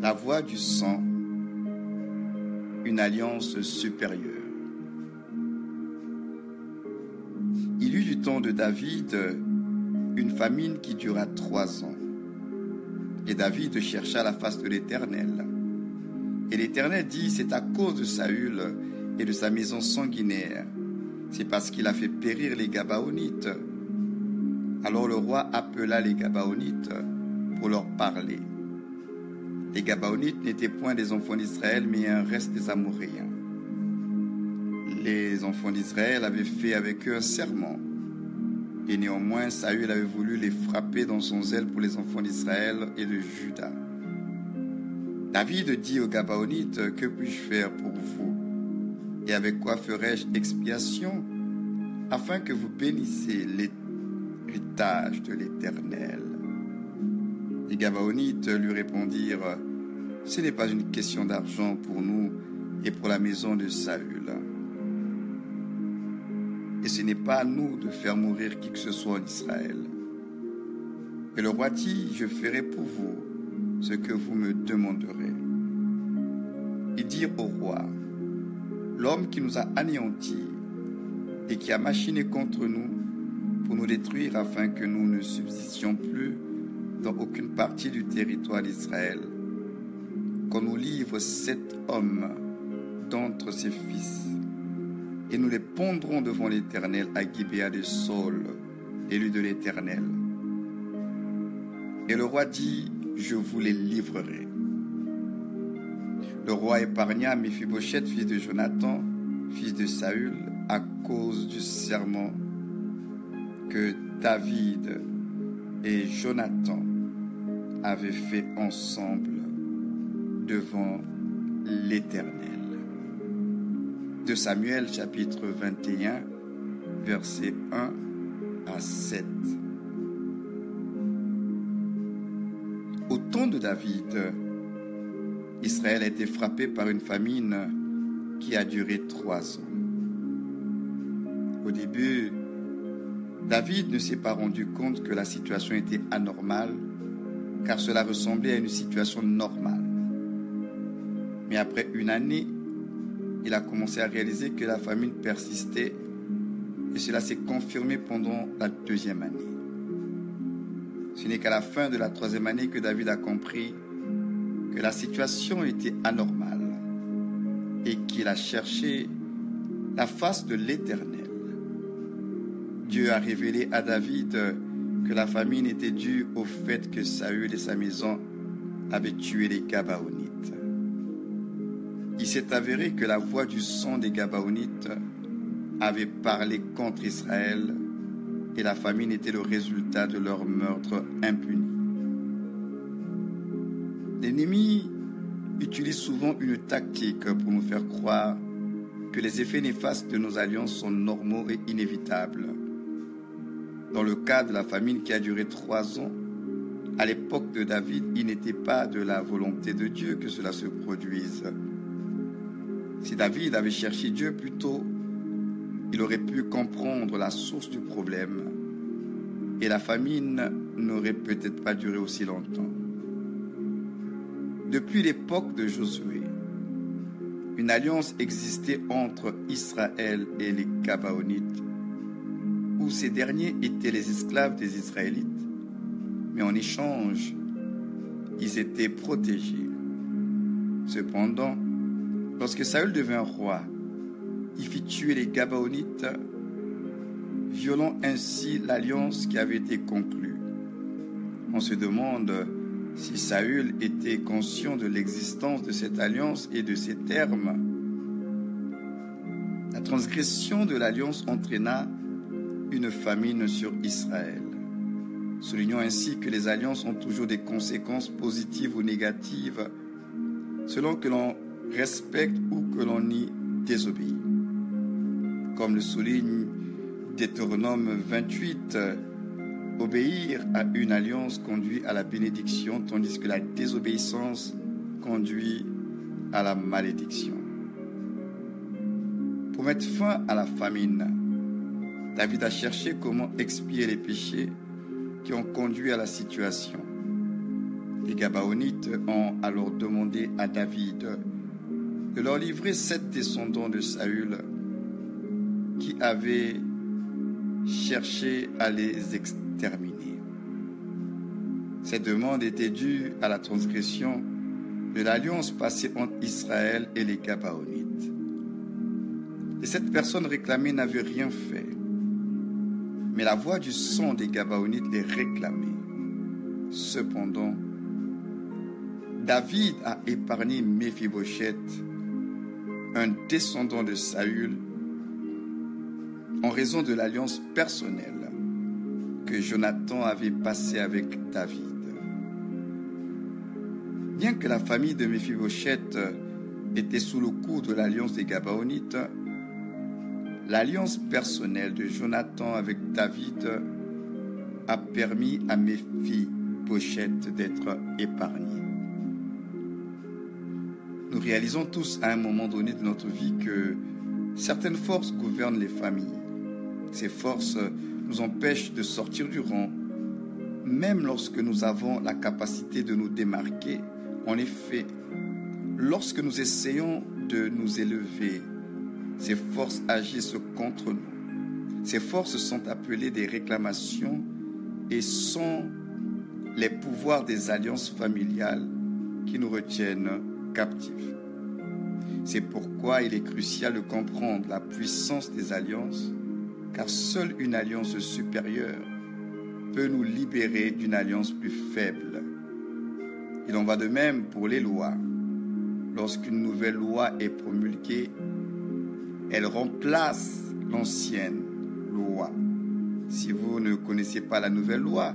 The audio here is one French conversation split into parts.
La voie du sang, une alliance supérieure. Il eut du temps de David une famine qui dura 3 ans. Et David chercha la face de l'Éternel. Et l'Éternel dit, c'est à cause de Saül et de sa maison sanguinaire. C'est parce qu'il a fait périr les Gabaonites. Alors le roi appela les Gabaonites pour leur parler. Les Gabaonites n'étaient point des enfants d'Israël, mais un reste des Amoréens. Les enfants d'Israël avaient fait avec eux un serment. Et néanmoins, Saül avait voulu les frapper dans son zèle pour les enfants d'Israël et de Juda. David dit aux Gabaonites, que puis-je faire pour vous? Et avec quoi ferai-je expiation, afin que vous bénissiez l'héritage de l'Éternel? Les Gabaonites lui répondirent, ce n'est pas une question d'argent pour nous et pour la maison de Saül. Et ce n'est pas à nous de faire mourir qui que ce soit en Israël. Et le roi dit, je ferai pour vous ce que vous me demanderez. Ils dirent au roi, l'homme qui nous a anéantis et qui a machiné contre nous pour nous détruire afin que nous ne subsistions plus dans aucune partie du territoire d'Israël, qu'on nous livre 7 hommes d'entre ses fils, et nous les pondrons devant l'Éternel à Gibéa de Saul, élu de l'Éternel. Et le roi dit, je vous les livrerai. Le roi épargna Méphibosheth, fils de Jonathan, fils de Saül, à cause du serment que David et Jonathan avaient fait ensemble devant l'Éternel. De Samuel, chapitre 21, versets 1 à 7. Au temps de David, Israël a été frappé par une famine qui a duré 3 ans. Au début, David ne s'est pas rendu compte que la situation était anormale, car cela ressemblait à une situation normale. Mais après une année, il a commencé à réaliser que la famine persistait et cela s'est confirmé pendant la 2e année. Ce n'est qu'à la fin de la 3e année que David a compris que la situation était anormale et qu'il a cherché la face de l'Éternel. Dieu a révélé à David que la famine était due au fait que Saül et sa maison avaient tué les Gabaonites. Il s'est avéré que la voix du sang des Gabaonites avait parlé contre Israël et la famine était le résultat de leur meurtre impuni. L'ennemi utilise souvent une tactique pour nous faire croire que les effets néfastes de nos alliances sont normaux et inévitables. Dans le cas de la famine qui a duré 3 ans, à l'époque de David, il n'était pas de la volonté de Dieu que cela se produise. Si David avait cherché Dieu plus tôt, il aurait pu comprendre la source du problème et la famine n'aurait peut-être pas duré aussi longtemps. Depuis l'époque de Josué, une alliance existait entre Israël et les Gabaonites, où ces derniers étaient les esclaves des Israélites, mais en échange, ils étaient protégés. Cependant, lorsque Saül devint roi, il fit tuer les Gabaonites, violant ainsi l'alliance qui avait été conclue. On se demande si Saül était conscient de l'existence de cette alliance et de ses termes. La transgression de l'alliance entraîna une famine sur Israël. Soulignons ainsi que les alliances ont toujours des conséquences positives ou négatives selon que l'on respecte ou que l'on y désobéit. Comme le souligne Deutéronome 28, obéir à une alliance conduit à la bénédiction, tandis que la désobéissance conduit à la malédiction. Pour mettre fin à la famine, David a cherché comment expier les péchés qui ont conduit à la situation. Les Gabaonites ont alors demandé à David de leur livrer 7 descendants de Saül qui avaient cherché à les exterminer. Cette demande était due à la transgression de l'alliance passée entre Israël et les Gabaonites. Et cette personne réclamée n'avait rien fait, mais la voix du sang des Gabaonites les réclamait. Cependant, David a épargné Méphibosheth, un descendant de Saül, en raison de l'alliance personnelle que Jonathan avait passée avec David. Bien que la famille de Méphibosheth était sous le coup de l'alliance des Gabaonites, l'alliance personnelle de Jonathan avec David a permis à Méphibosheth d'être épargné. Nous réalisons tous à un moment donné de notre vie que certaines forces gouvernent les familles. Ces forces nous empêchent de sortir du rang, même lorsque nous avons la capacité de nous démarquer. En effet, lorsque nous essayons de nous élever, ces forces agissent contre nous. Ces forces sont appelées des réclamations et sont les pouvoirs des alliances familiales qui nous retiennent captifs. C'est pourquoi il est crucial de comprendre la puissance des alliances, car seule une alliance supérieure peut nous libérer d'une alliance plus faible. Il en va de même pour les lois. Lorsqu'une nouvelle loi est promulguée, elle remplace l'ancienne loi. Si vous ne connaissez pas la nouvelle loi,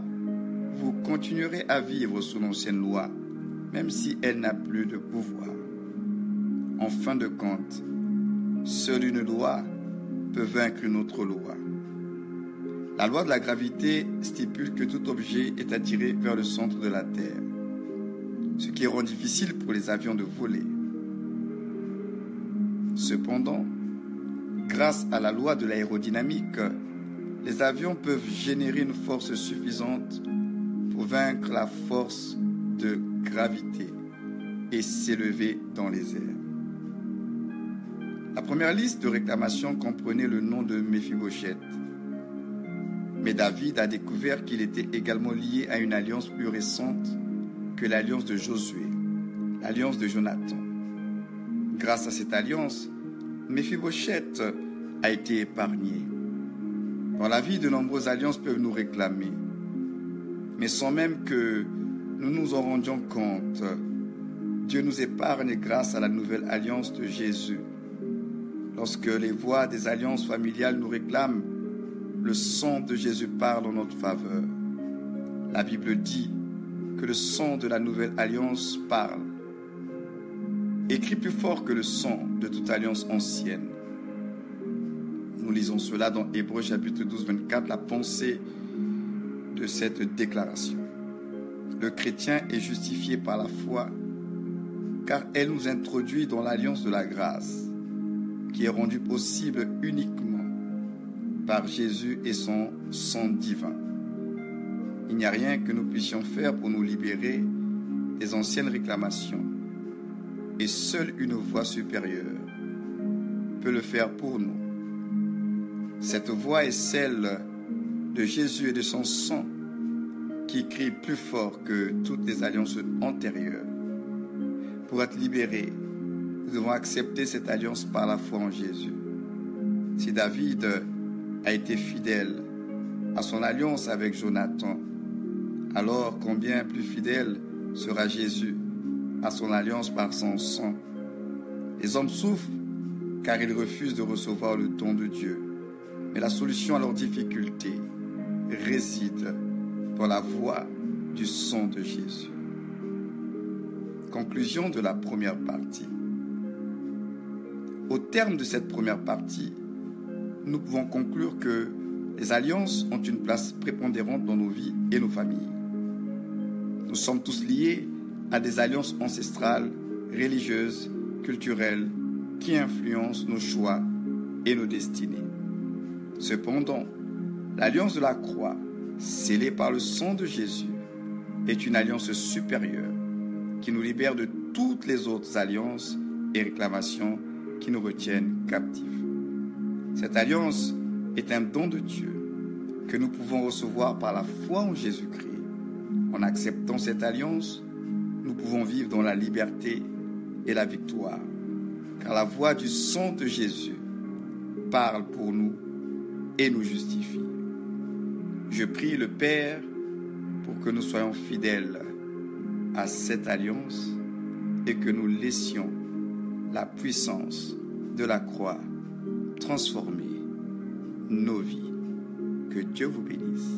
vous continuerez à vivre sous l'ancienne loi, même si elle n'a plus de pouvoir. En fin de compte, seule une loi peut vaincre une autre loi. La loi de la gravité stipule que tout objet est attiré vers le centre de la Terre, ce qui rend difficile pour les avions de voler. Cependant, grâce à la loi de l'aérodynamique, les avions peuvent générer une force suffisante pour vaincre la force de gravité et s'élever dans les airs. La première liste de réclamations comprenait le nom de Méphibosheth. Mais David a découvert qu'il était également lié à une alliance plus récente que l'alliance de Josué, l'alliance de Jonathan. Grâce à cette alliance, Méphibosheth a été épargné. Dans la vie, de nombreuses alliances peuvent nous réclamer, mais sans même que nous nous en rendions compte, Dieu nous épargne grâce à la nouvelle alliance de Jésus. Lorsque les voix des alliances familiales nous réclament, le sang de Jésus parle en notre faveur. La Bible dit que le sang de la nouvelle alliance parle, écrit plus fort que le sang de toute alliance ancienne. Nous lisons cela dans Hébreux chapitre 12, 24, la pensée de cette déclaration. Le chrétien est justifié par la foi, car elle nous introduit dans l'alliance de la grâce, qui est rendue possible uniquement par Jésus et son sang divin. Il n'y a rien que nous puissions faire pour nous libérer des anciennes réclamations, et seule une voix supérieure peut le faire pour nous. Cette voix est celle de Jésus et de son sang, qui crie plus fort que toutes les alliances antérieures. Pour être libérés, nous devons accepter cette alliance par la foi en Jésus. Si David a été fidèle à son alliance avec Jonathan, alors combien plus fidèle sera Jésus à son alliance par son sang. Les hommes souffrent car ils refusent de recevoir le don de Dieu. Mais la solution à leurs difficultés réside dans la voix du sang de Jésus. Conclusion de la première partie. Au terme de cette première partie, nous pouvons conclure que les alliances ont une place prépondérante dans nos vies et nos familles. Nous sommes tous liés à des alliances ancestrales, religieuses, culturelles, qui influencent nos choix et nos destinées. Cependant, l'alliance de la croix, scellée par le sang de Jésus, est une alliance supérieure qui nous libère de toutes les autres alliances et réclamations qui nous retiennent captifs. Cette alliance est un don de Dieu que nous pouvons recevoir par la foi en Jésus-Christ. En acceptant cette alliance, nous pouvons vivre dans la liberté et la victoire, car la voix du sang de Jésus parle pour nous et nous justifie. Je prie le Père pour que nous soyons fidèles à cette alliance et que nous laissions la puissance de la croix transformer nos vies. Que Dieu vous bénisse.